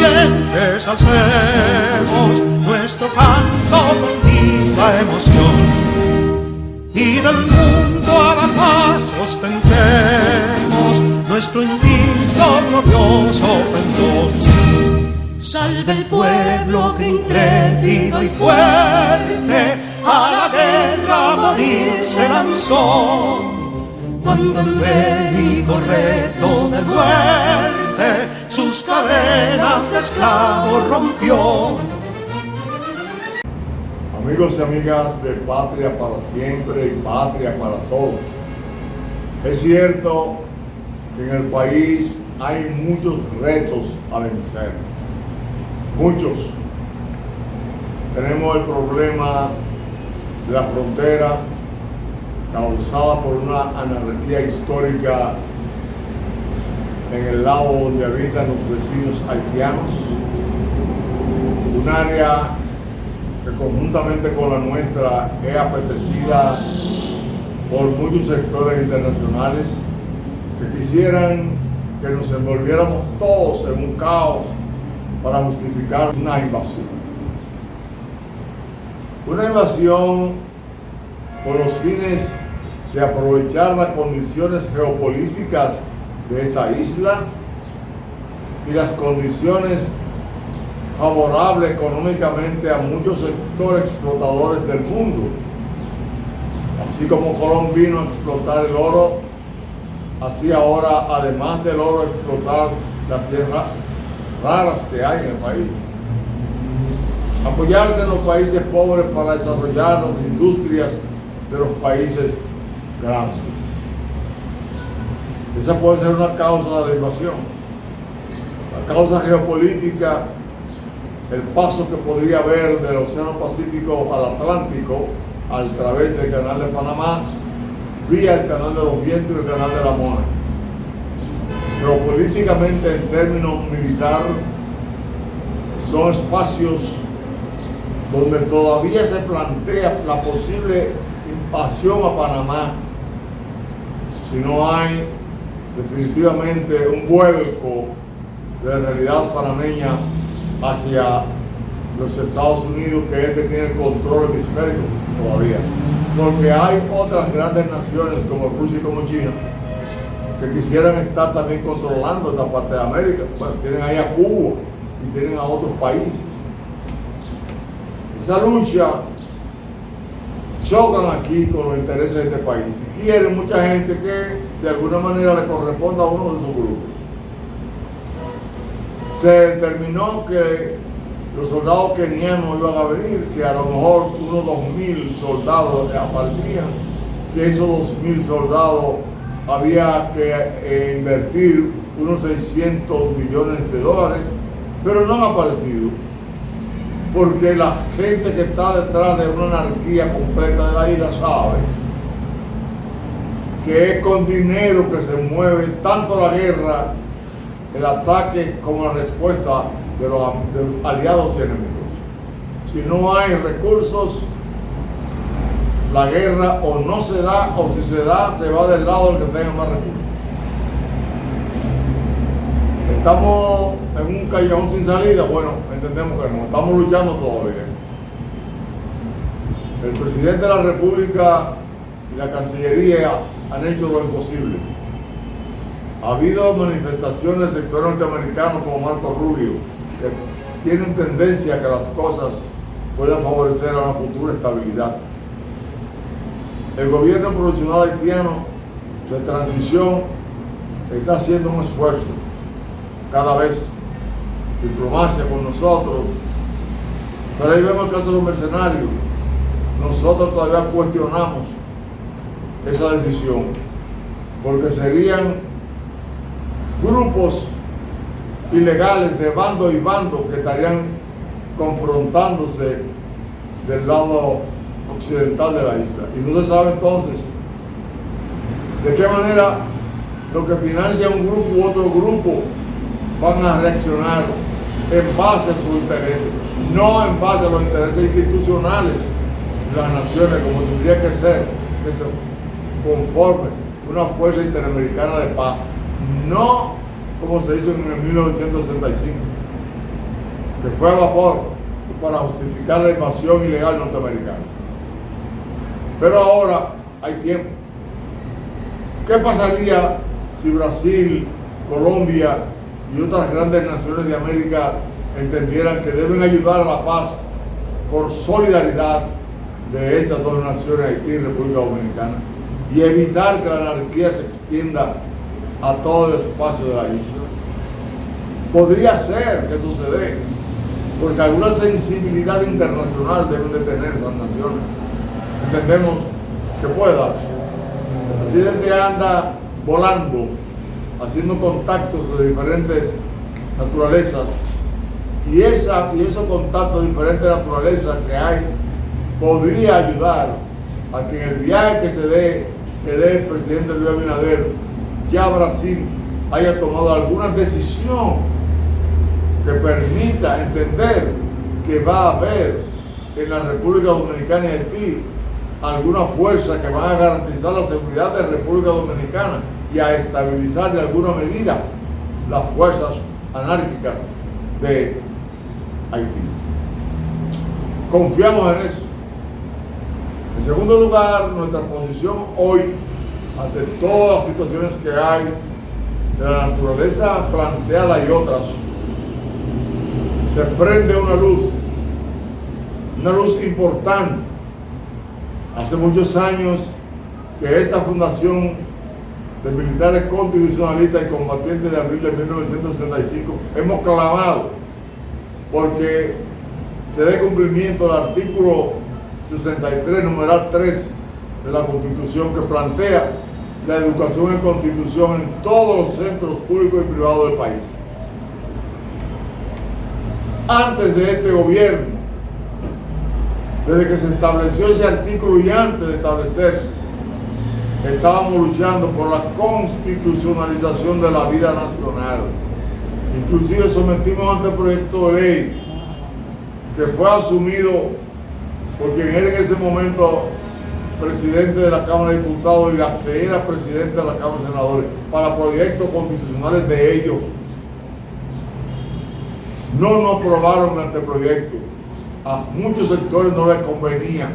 valientes alcemos nuestro canto con viva emoción, y del mundo a la paz ostentemos nuestro invicto glorioso pendón. Salve el pueblo que intrépido y fuerte a la guerra a morir se lanzó, cuando en bélico reto de muerte sus cadenas de esclavos rompió. Amigos y amigas de Patria para Siempre y Patria para Todos, es cierto que en el país hay muchos retos a vencer, muchos. Tenemos el problema de la frontera causada por una anarquía histórica en el lado donde habitan los vecinos haitianos, un área que conjuntamente con la nuestra es apetecida por muchos sectores internacionales que quisieran que nos envolviéramos todos en un caos para justificar una invasión. Una invasión con los fines de aprovechar las condiciones geopolíticas de esta isla y las condiciones favorables económicamente a muchos sectores explotadores del mundo. Así como Colón vino a explotar el oro, así ahora, además del oro, explotar las tierras raras que hay en el país. Apoyarse en los países pobres para desarrollar las industrias de los países grandes. Esa puede ser una causa de la invasión. La causa geopolítica, el paso que podría haber del Océano Pacífico al Atlántico a través del Canal de Panamá, vía el Canal de los Vientos y el Canal de la Mona. Geopolíticamente, en términos militares, son espacios donde todavía se plantea la posible invasión a Panamá si no hay definitivamente un vuelco de la realidad panameña hacia los Estados Unidos, que es el que tiene el control hemisférico todavía. Porque hay otras grandes naciones como Rusia y como China que quisieran estar también controlando esta parte de América. Bueno, tienen ahí a Cuba y tienen a otros países. Esa lucha chocan aquí con los intereses de este país y quieren mucha gente que de alguna manera le corresponda a uno de esos grupos. Se determinó que los soldados kenianos iban a venir, que a lo mejor unos 2.000 soldados aparecían, que esos 2.000 soldados había que invertir unos 600 millones de dólares, pero no han aparecido, porque la gente que está detrás de una anarquía completa de la isla sabe que es con dinero que se mueve tanto la guerra, el ataque, como la respuesta de los aliados y enemigos. Si no hay recursos, la guerra o no se da, o si se da, se va del lado del que tenga más recursos. ¿Estamos en un callejón sin salida? Bueno, entendemos que no, estamos luchando todavía. El presidente de la República y la Cancillería han hecho lo imposible. Ha habido manifestaciones del sector norteamericano como Marco Rubio, que tienen tendencia a que las cosas puedan favorecer a una futura estabilidad. El gobierno provisional haitiano de transición está haciendo un esfuerzo cada vez, diplomacia con nosotros, pero ahí vemos el caso de los mercenarios. Nosotros todavía cuestionamos esa decisión, porque serían grupos ilegales de bando y bando que estarían confrontándose del lado occidental de la isla. Y no se sabe entonces de qué manera lo que financia un grupo u otro grupo van a reaccionar en base a sus intereses, no en base a los intereses institucionales de las naciones, como tendría que ser, que se conforme una fuerza interamericana de paz, no como se hizo en el 1965. que fue a vapor para justificar la invasión ilegal norteamericana. Pero ahora hay tiempo. ¿Qué pasaría si Brasil, Colombia y otras grandes naciones de América entendieran que deben ayudar a la paz por solidaridad de estas dos naciones, Haití y República Dominicana, y evitar que la anarquía se extienda a todo el espacio de la isla? Podría ser que eso se dé, porque alguna sensibilidad internacional deben de tener esas naciones. Entendemos que puede darse. El presidente anda volando, haciendo contactos de diferentes naturalezas, y esos contactos de diferentes naturalezas que hay podría ayudar a que en el viaje que dé el presidente Luis Abinader, ya Brasil haya tomado alguna decisión que permita entender que va a haber en la República Dominicana y Haití alguna fuerza que van a garantizar la seguridad de la República Dominicana y a estabilizar de alguna medida las fuerzas anárquicas de Haití. Confiamos en eso. En segundo lugar, nuestra posición hoy, ante todas las situaciones que hay, de la naturaleza planteada y otras, se prende una luz importante. Hace muchos años que esta fundación de militares constitucionalistas y combatientes de abril de 1965 hemos clamado porque se dé cumplimiento al artículo 63, numeral 3 de la Constitución, que plantea la educación en Constitución en todos los centros públicos y privados del país. Antes de este gobierno, desde que se estableció ese artículo y antes de establecerse, estábamos luchando por la constitucionalización de la vida nacional. Inclusive sometimos ante el proyecto de ley que fue asumido por quien era en ese momento presidente de la Cámara de Diputados y la que era presidente de la Cámara de Senadores, para proyectos constitucionales de ellos. No nos aprobaron el anteproyecto. A muchos sectores no les convenía,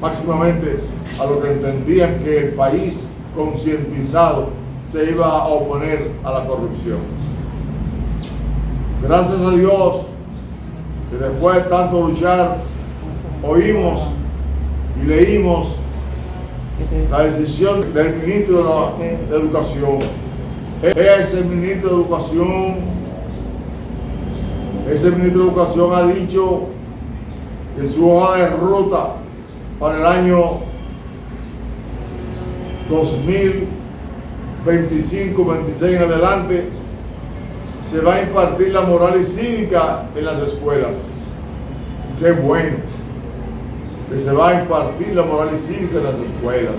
máximamente a los que entendían que el país concientizado se iba a oponer a la corrupción. Gracias a Dios que después de tanto luchar, oímos y leímos la decisión del ministro de Educación. Ese ministro de Educación ha dicho que en su hoja de ruta para el año 2025-26 en adelante se va a impartir la moral y cívica en las escuelas. Qué bueno que se va a impartir la moral y cívica en las escuelas.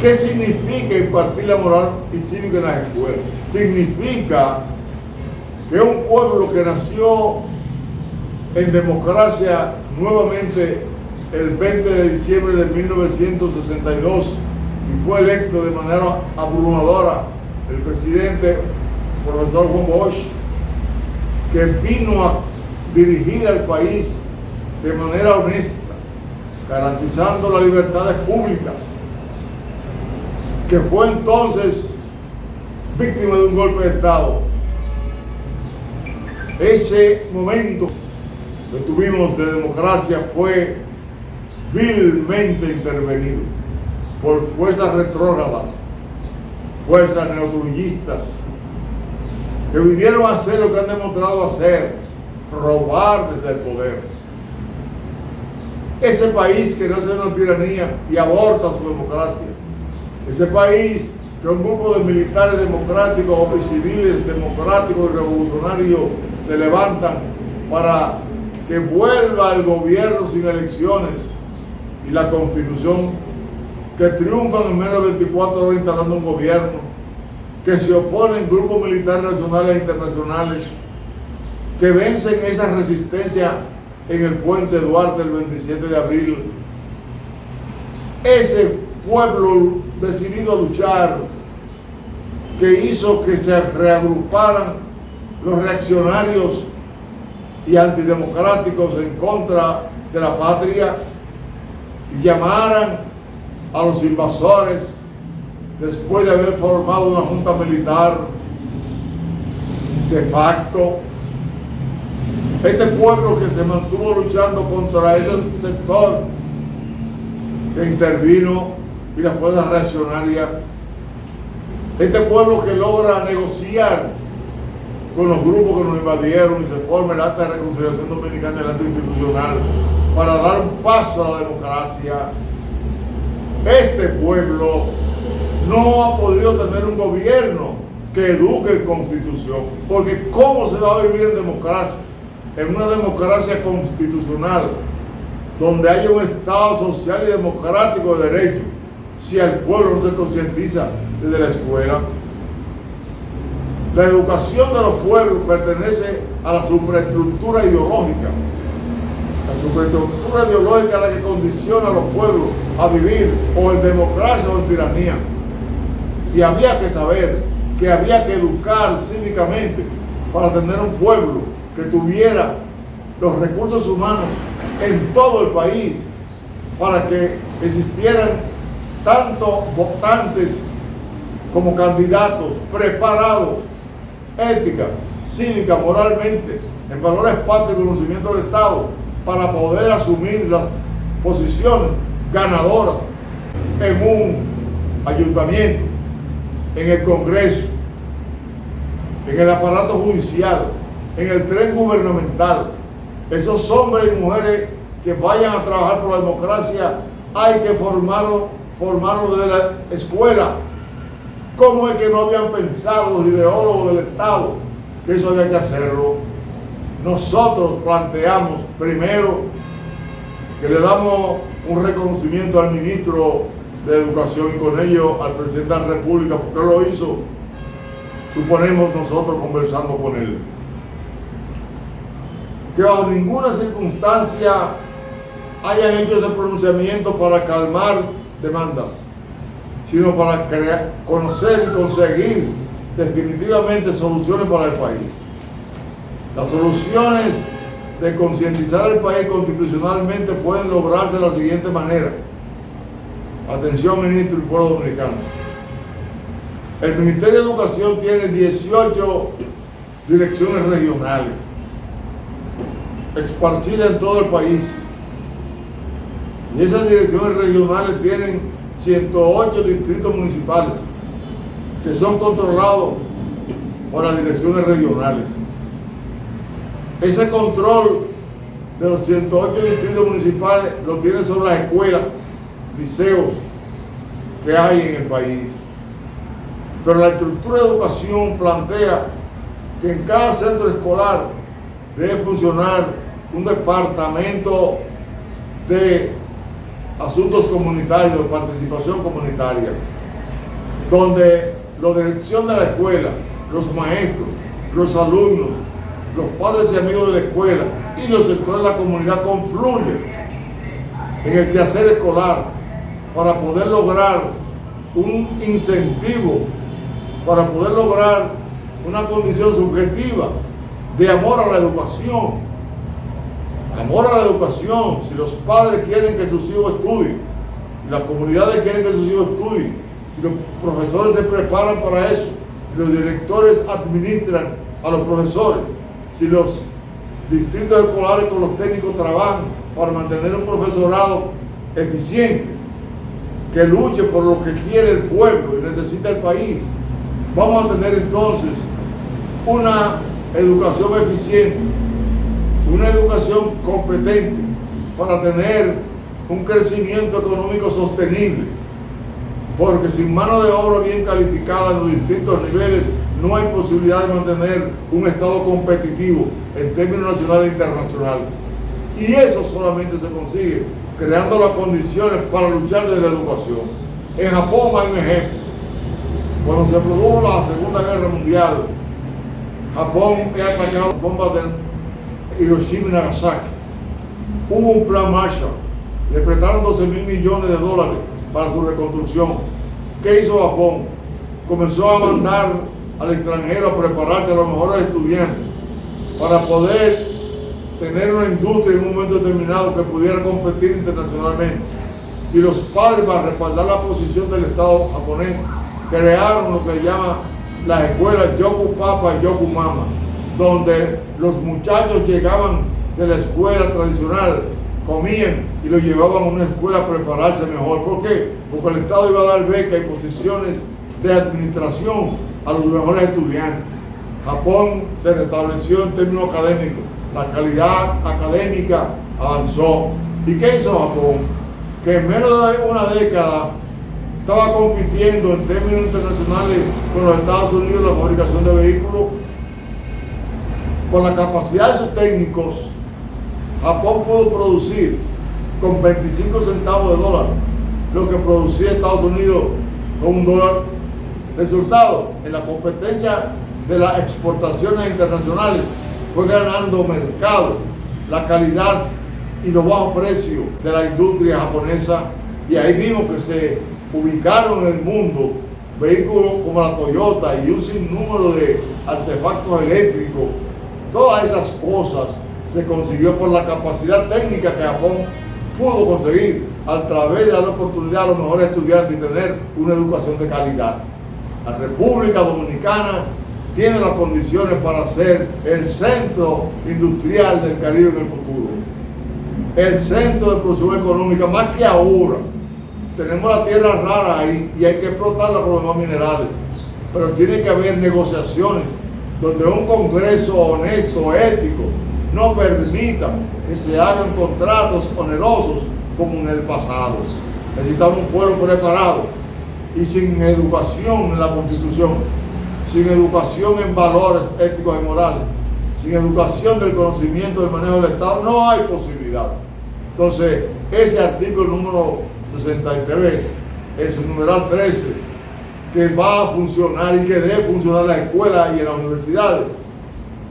¿Qué significa impartir la moral y cívica en las escuelas? Significa que un pueblo que nació en democracia nuevamente el 20 de diciembre de 1962 y fue electo de manera abrumadora el presidente profesor Juan Bosch, que vino a dirigir al país de manera honesta, garantizando las libertades públicas, que fue entonces víctima de un golpe de Estado. Ese momento que tuvimos de democracia fue vilmente intervenido por fuerzas retrógradas, fuerzas neotrujillistas, que vinieron a hacer lo que han demostrado hacer, robar desde el poder. Ese país que nace de una tiranía y aborta su democracia, ese país que un grupo de militares democráticos y civiles democráticos y revolucionarios se levantan para que vuelva el gobierno sin elecciones y la Constitución, que triunfan en menos de 24 horas instalando un gobierno, que se oponen grupos militares nacionales e internacionales, que vencen esa resistencia en el puente Duarte el 27 de abril. Ese pueblo decidido a luchar, que hizo que se reagruparan los reaccionarios y antidemocráticos en contra de la patria y llamaran a los invasores después de haber formado una junta militar de facto. Este pueblo que se mantuvo luchando contra ese sector que intervino y la fuerza reaccionaria, este pueblo que logra negociar con los grupos que nos invadieron y se forma el Acta de Reconciliación Dominicana y el Acta Institucional para dar un paso a la democracia. Este pueblo no ha podido tener un gobierno que eduque en constitución, porque ¿cómo se va a vivir en democracia? En una democracia constitucional, donde haya un Estado social y democrático de derecho, si el pueblo no se concientiza desde la escuela. La educación de los pueblos pertenece a la superestructura ideológica. La superestructura ideológica es la que condiciona a los pueblos a vivir o en democracia o en tiranía. Y había que saber que había que educar cívicamente para tener un pueblo que tuviera los recursos humanos en todo el país, para que existieran tanto votantes como candidatos preparados ética, cívica, moralmente, en valores patrios y conocimiento del Estado, para poder asumir las posiciones ganadoras en un ayuntamiento, en el Congreso, en el aparato judicial, en el tren gubernamental. Esos hombres y mujeres que vayan a trabajar por la democracia hay que formarlos desde la escuela. ¿Cómo es que no habían pensado los ideólogos del Estado que eso había que hacerlo? Nosotros planteamos primero que le damos un reconocimiento al ministro de Educación y con ello al presidente de la República, porque lo hizo, suponemos nosotros conversando con él, que bajo ninguna circunstancia hayan hecho ese pronunciamiento para calmar demandas, sino para conocer y conseguir definitivamente soluciones para el país. Las soluciones de concientizar al país constitucionalmente pueden lograrse de la siguiente manera. Atención, ministro y pueblo dominicano. El Ministerio de Educación tiene 18 direcciones regionales esparcidas en todo el país. Y esas direcciones regionales tienen 108 distritos municipales que son controlados por las direcciones regionales. Ese control de los 108 distritos municipales lo tienen sobre las escuelas, liceos que hay en el país. Pero la estructura de educación plantea que en cada centro escolar debe funcionar un departamento de asuntos comunitarios, de participación comunitaria, donde la dirección de la escuela, los maestros, los alumnos, los padres y amigos de la escuela y los sectores de la comunidad confluyen en el quehacer escolar para poder lograr un incentivo, para poder lograr una condición subjetiva de amor a la educación. Amor a la educación. Si los padres quieren que sus hijos estudien, si las comunidades quieren que sus hijos estudien, si los profesores se preparan para eso, si los directores administran a los profesores, si los distritos escolares con los técnicos trabajan para mantener un profesorado eficiente, que luche por lo que quiere el pueblo y necesita el país, vamos a tener entonces una educación eficiente, una educación competente para tener un crecimiento económico sostenible, porque sin mano de obra bien calificada en los distintos niveles no hay posibilidad de mantener un Estado competitivo en términos nacionales e internacionales. Y eso solamente se consigue creando las condiciones para luchar desde la educación. En Japón hay un ejemplo. Cuando se produjo la Segunda Guerra Mundial, Japón es atacado con bombas de Hiroshima y Nagasaki. Hubo un plan Marshall, le prestaron $12.000 millones para su reconstrucción. ¿Qué hizo Japón? Comenzó a mandar al extranjero a prepararse a los mejores estudiantes para poder tener una industria en un momento determinado que pudiera competir internacionalmente. Y los padres, para respaldar la posición del Estado japonés, crearon lo que llaman las escuelas Yoku Papa y Yoku Mama, donde los muchachos llegaban de la escuela tradicional, comían y los llevaban a una escuela a prepararse mejor. ¿Por qué? Porque el Estado iba a dar becas y posiciones de administración a los mejores estudiantes. Japón se restableció en términos académicos, la calidad académica avanzó. ¿Y qué hizo Japón? Que en menos de una década estaba compitiendo en términos internacionales con los Estados Unidos en la fabricación de vehículos. Con la capacidad de sus técnicos, Japón pudo producir con 25 centavos de dólar lo que producía Estados Unidos con $1. Resultado, en la competencia de las exportaciones internacionales fue ganando mercado la calidad y los bajos precios de la industria japonesa, y ahí vimos que se ubicaron en el mundo vehículos como la Toyota y un sinnúmero de artefactos eléctricos. Todas esas cosas se consiguió por la capacidad técnica que Japón pudo conseguir a través de dar oportunidad a los mejores estudiantes y tener una educación de calidad. La República Dominicana tiene las condiciones para ser el centro industrial del Caribe en el futuro, el centro de producción económica, más que ahora. Tenemos la tierra rara ahí y hay que explotarla por los demás minerales, pero tiene que haber negociaciones donde un Congreso honesto, ético, no permita que se hagan contratos onerosos como en el pasado. Necesitamos un pueblo preparado y sin educación en la Constitución, sin educación en valores éticos y morales, sin educación del conocimiento del manejo del Estado, no hay posibilidad. Entonces, ese artículo número 63, en su numeral 13, que va a funcionar y que debe funcionar en las escuelas y en las universidades,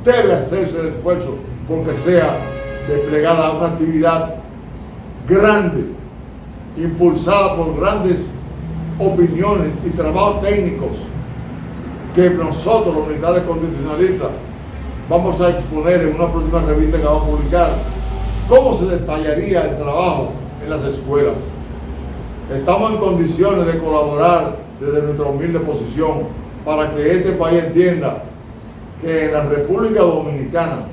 debe hacerse el esfuerzo porque sea desplegada una actividad grande, impulsada por grandes opiniones y trabajos técnicos que nosotros, los militares constitucionalistas, vamos a exponer en una próxima revista que vamos a publicar. ¿Cómo se detallaría el trabajo en las escuelas? Estamos en condiciones de colaborar desde nuestra humilde posición para que este país entienda que en la República Dominicana,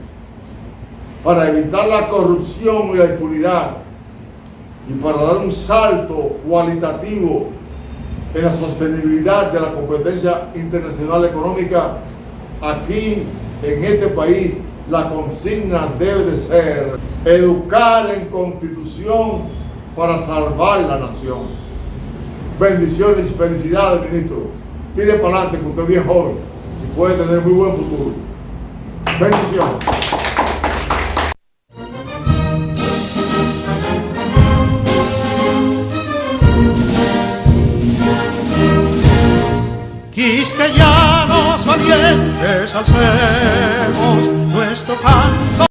para evitar la corrupción y la impunidad y para dar un salto cualitativo en la sostenibilidad de la competencia internacional económica, aquí en este país la consigna debe de ser educar en Constitución para salvar la nación. Bendiciones y felicidades, ministro. Tire para adelante, que usted es bien joven y puede tener muy buen futuro. Bendiciones. Quisqueyanos valientes alcemos